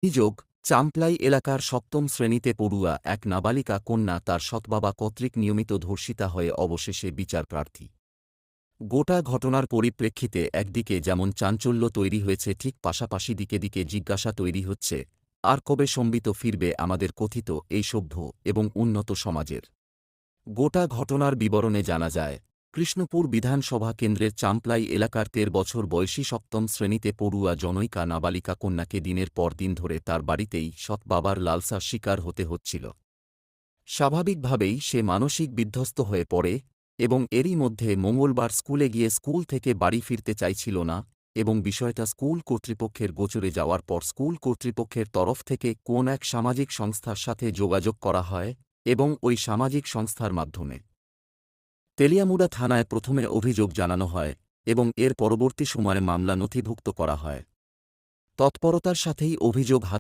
অভিযোগ, চাম্পলাই এলাকার সপ্তম শ্রেণীতে পড়ুয়া এক নাবালিকা কন্যা তার সৎবাবা কর্তৃক নিয়মিত ধর্ষিতা হয়ে অবশেষে বিচারপ্রার্থী। গোটা ঘটনার পরিপ্রেক্ষিতে একদিকে যেমন চাঞ্চল্য তৈরি হয়েছে, ঠিক পাশাপাশি দিকে দিকে জিজ্ঞাসা তৈরি হচ্ছে, আর কবে সম্বিত ফিরবে আমাদের কথিত এই সভ্য এবং উন্নত সমাজের। গোটা ঘটনার বিবরণে জানা যায়, কৃষ্ণপুর বিধানসভা কেন্দ্রের চাম্পলাই এলাকার ১৩ বছর বয়সী সপ্তম শ্রেণীতে পড়ুয়া জনৈকা নাবালিকা কন্যাকে দিনের পর দিন ধরে তার বাড়িতেই সৎ বাবার লালসার শিকার হতে হচ্ছিল। স্বাভাবিকভাবেই সে মানসিক বিধ্বস্ত হয়ে পড়ে এবং এরই মধ্যে মঙ্গলবার স্কুলে গিয়ে স্কুল থেকে বাড়ি ফিরতে চাইছিল না এবং বিষয়টা স্কুল কর্তৃপক্ষের গোচরে যাওয়ার পর স্কুল কর্তৃপক্ষের তরফ থেকে কোন এক সামাজিক সংস্থার সাথে যোগাযোগ করা হয় এবং ওই সামাজিক সংস্থার মাধ্যমে তেলিয়ামুড়া থানায় প্রথমে অভিযোগ জানানো হয় এবং এর পরবর্তী সময়ে মামলা নথিভুক্ত করা হয়। তৎপরতার সাথেই অভিযোগ